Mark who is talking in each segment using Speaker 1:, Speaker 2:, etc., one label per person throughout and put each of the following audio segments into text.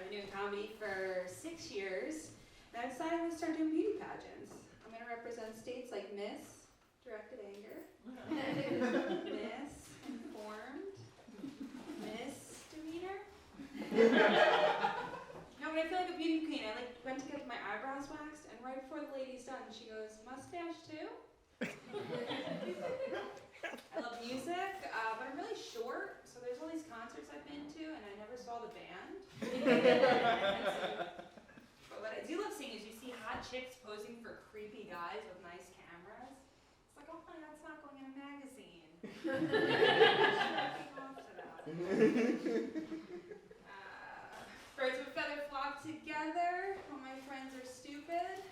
Speaker 1: I've been doing comedy for 6 years, and I decided I'm going to start doing beauty pageants. I'm going to represent states like Miss Directed Anger, Miss Informed, Miss Demeanor. No, but I feel like a beauty queen. I went to get my eyebrows waxed, and right before the lady's done, she goes, "Mustache too?" I love music, but I'm really short, so there's all these concerts I've been to, and I never saw the band. But what I do love seeing is you see hot chicks posing for creepy guys with nice cameras. It's like, oh honey, that's not going in a magazine. Off to that. Birds of a feather flock together when my friends are stupid.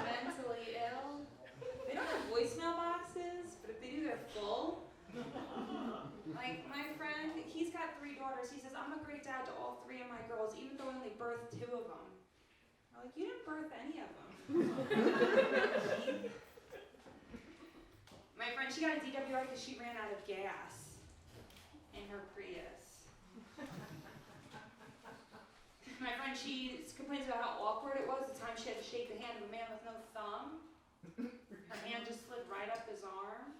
Speaker 1: Mentally ill. They don't have voicemail boxes, but if they do, they're full. Like my friend, he's got 3 daughters. He says, "I'm a great dad to all 3 of my girls, even though I only birthed 2 of them." I'm like, "You didn't birth any of them." My friend, she got a DWI because she ran out of gas in her Prius. My friend, she complains about how awkward it was the time she had to shake the hand of a man with no thumb. Her hand just slid right up his arm.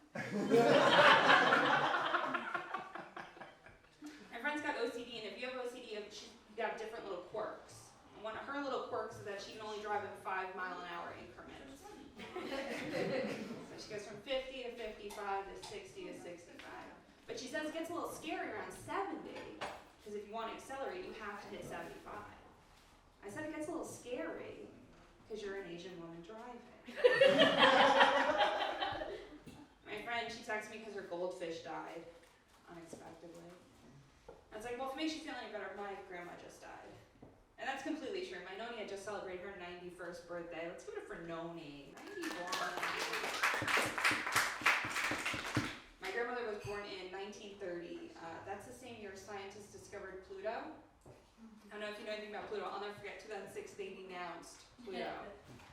Speaker 1: My friend's got OCD, and if you have OCD, you have different little quirks. And one of her little quirks is that she can only drive in 5-mile-an-hour increments. So she goes from 50 to 55 to 60 to 65. But she says it gets a little scary around 70, because if you want to accelerate, you have to hit 75. I said it gets a little scary, because you're an Asian woman driving. My friend, she texted me because her goldfish died unexpectedly. I was like, well, if it makes you feel any better, my grandma just died. And that's completely true. My Noni had just celebrated her 91st birthday. Let's give it up for Noni. 91. My grandmother was born in 1930. That's the same year scientists discovered Pluto. I don't know if you know anything about Pluto. I'll never forget 2006, they denounced Pluto.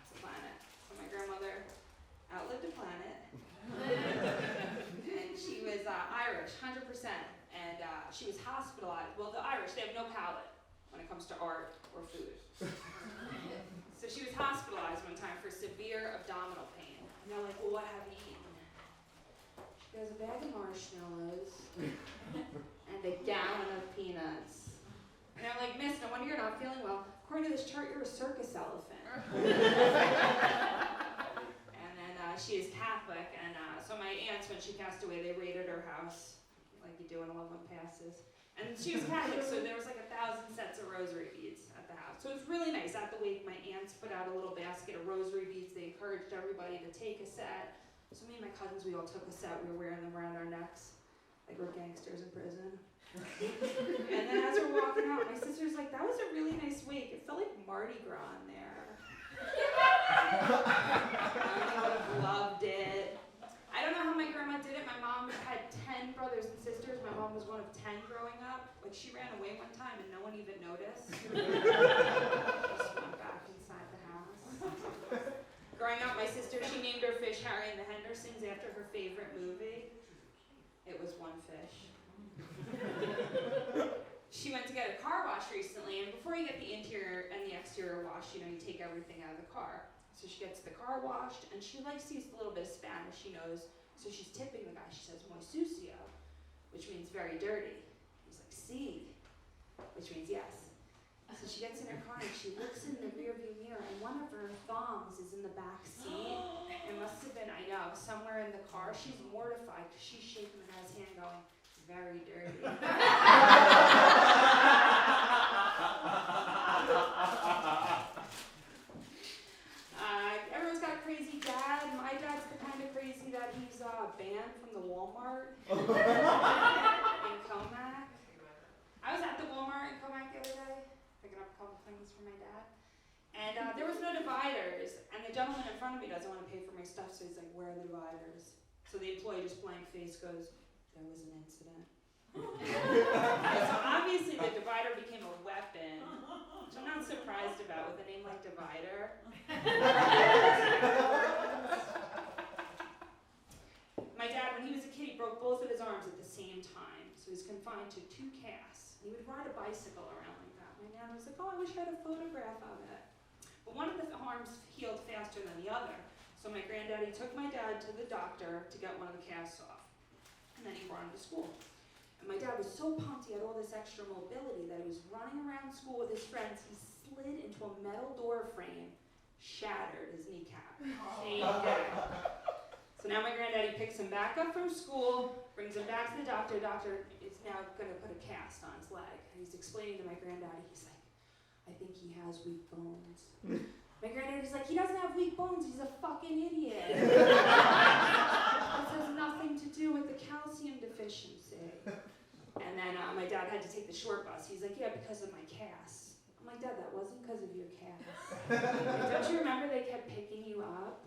Speaker 1: It's a planet. So my grandmother outlived a planet. And she was Irish, 100%. And she was hospitalized. Well, the Irish, they have no palate when it comes to art or food. So she was hospitalized one time for severe abdominal pain. And they're like, well, what have you eaten? She goes, a bag of marshmallows and a gallon of peanuts. And I'm like, "Miss, no wonder you're not feeling well. According to this chart, you're a circus elephant." And then she is Catholic, and so my aunts, when she passed away, they raided her house, like you do when a loved one passes. And she was Catholic, so there was like 1,000 sets of rosary beads at the house. So it was really nice. At the wake, my aunts put out a little basket of rosary beads. They encouraged everybody to take a set. So me and my cousins, we all took a set. We were wearing them around our necks, like we're gangsters in prison. And then as we're walking out, my sister's like, "That was a really nice wake. It felt like Mardi Gras in there." I would have loved it. I don't know how my grandma did it. My mom had 10 brothers and sisters. My mom was one of 10 growing up. Like, she ran away one time and no one even noticed. Just went back inside the house. Growing up, my sister, she named her fish Harry and the Hendersons after her favorite movie. It was One Fish. She went to get a car wash recently, and before you get the interior and the exterior wash, you take everything out of the car. So she gets the car washed, and she likes to use a little bit of Spanish, she knows. So she's tipping the guy. She says, "Muy sucio," which means very dirty. He's like, "Sí," which means yes. So she gets in her car, and she looks in the rearview mirror, and one of her thongs is in the back seat. It must have been, I know, somewhere in the car. She's mortified because she's shaking the guy's hand going, "Very dirty." Everyone's got a crazy dad. My dad's the kind of crazy that he's banned from the Walmart in Comac. I was at the Walmart in Comac the other day, picking up a couple things for my dad. And there was no dividers, and the gentleman in front of me doesn't want to pay for my stuff, so he's like, "Where are the dividers?" So the employee, just blank face, goes, "There was an incident." So obviously the divider became a weapon, which I'm not surprised about with a name like Divider. My dad, when he was a kid, he broke both of his arms at the same time, so he was confined to 2 casts and he would ride a bicycle around like that. My Nana was like, oh, I wish I had a photograph of it. But one of the arms healed faster than the other. So my granddaddy took my dad to the doctor to get one of the casts off. And then he brought him to school. And my dad was so pumped, he had all this extra mobility that he was running around school with his friends. He slid into a metal door frame, shattered his kneecap. Same day. So now my granddaddy picks him back up from school, brings him back to the doctor. Doctor is now going to put a cast on his leg. And he's explaining to my granddaddy, he's like, I think he has weak bones. My granddaddy's like, he doesn't have weak bones, he's a fucking idiot. This has nothing to do with the calcium deficiency. And then my dad had to take the short bus. He's like, yeah, because of my cast. I'm like, Dad, that wasn't because of your cast. Don't you remember they kept picking you up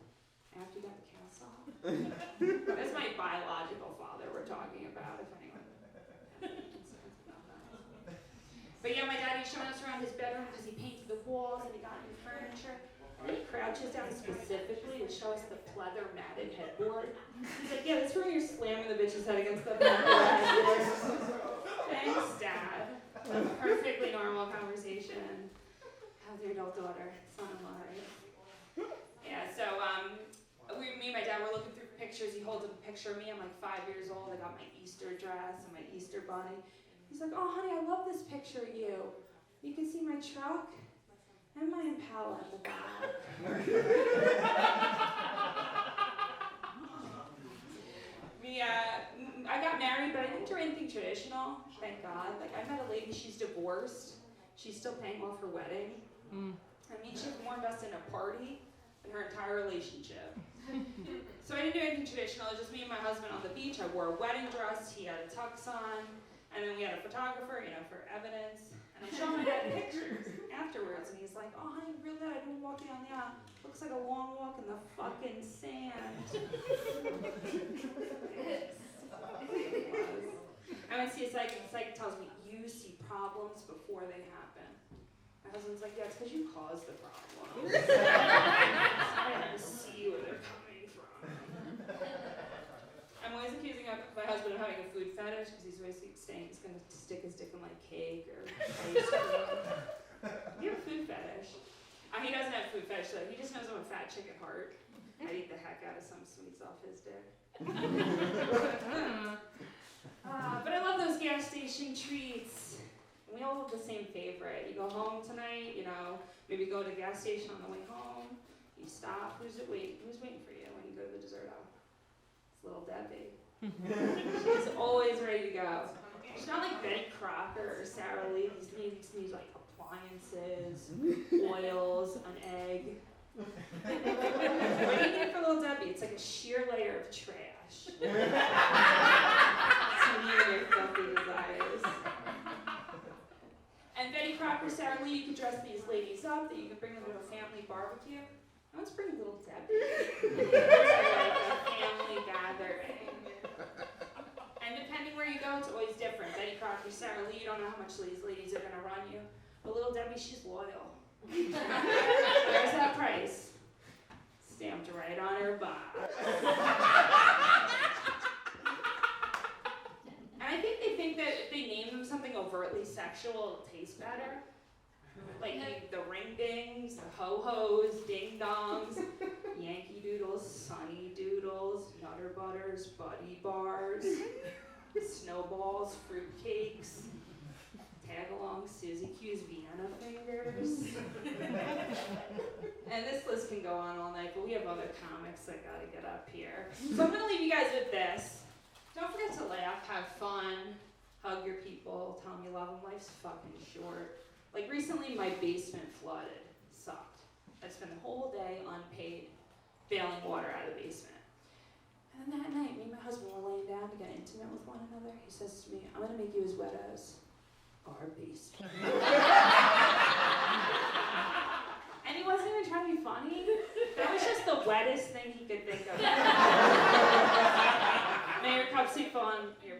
Speaker 1: after you got the cast off? That's my biological father we're talking about, if anyone. But yeah, my dad, he's showing us around his bedroom because he painted the walls and he got new furniture. And he crouches down specifically to show us the pleather matted headboard. He's like, yeah, that's where you're slamming the bitch's head against the headboard. Thanks, Dad. Perfectly normal conversation. How's your adult daughter? Son-in-law, right? Yeah, so me and my dad were looking through pictures. He holds up a picture of me. I'm like 5 years old. I got my Easter dress and my Easter bunny. He's like, oh, honey, I love this picture of you. You can see my truck and my Impala in the back. I got married, but I didn't do anything traditional, thank God. Like, I met a lady, she's divorced. She's still paying off her wedding. I mean, she was more invested in a party than her entire relationship. So I didn't do anything traditional. It was just me and my husband on the beach. I wore a wedding dress. He had a tux on. And then we had a photographer, for evidence. And I'm showing my dad pictures afterwards. And he's like, oh, honey, really? I didn't walk down the aisle. Looks like a long walk in the fucking sand. I went to see a psychic. The psychic tells me, you see problems before they happen. My husband's like, yeah, it's because you caused the problem. I have to see where they're coming from. I'm always accusing my husband of having a food fetish because he's always saying he's going to stick his dick in like cake or ice cream. You have a food fetish. He doesn't have a food fetish though. He just knows I'm a fat chick at heart. I eat the heck out of some sweets off his dick. But I love those gas station treats. We all have the same favorite. You go home tonight, maybe go to the gas station on the way home. You stop. Who's waiting for you when you go to the dessert aisle? It's little Debbie. She's always ready to go. She's not like Betty Crocker or Sarah Lee. These needs like appliances, oils, an egg. What do you get for little Debbie? It's like a sheer layer of trash. To meet your filthy desires. And Betty Crocker, Sarah Lee, you could dress these ladies up, that you could bring them to a family barbecue. Now let's bring little Debbie. Like a family gathering. And depending where you go, it's always different. Betty Crocker, Sarah Lee, you don't know how much these ladies are going to run you. But little Debbie, she's loyal. There's that price. Stamped right on her box. And I think they think that if they name them something overtly sexual, it'll taste better. Like the ring dings, the ho-hos, ding-dongs, Yankee Doodles, Sunny Doodles, Nutter Butters, Buddy Bars, Snowballs, Fruitcakes, Tag-along, Suzy Q's Vienna Fingers. And this list can go on all night, but we have other comics that gotta get up here. So I'm gonna leave you guys with this. Don't forget to laugh, have fun, hug your people, tell them you love them. Life's fucking short. Like recently, my basement flooded. Sucked. I spent the whole day unpaid bailing water out of the basement. And then that night, me and my husband were laying down to get intimate with one another. He says to me, I'm gonna make you as wet as our basement. And he wasn't even trying to be funny. That was just the wettest thing he could think of. May your cups be full and your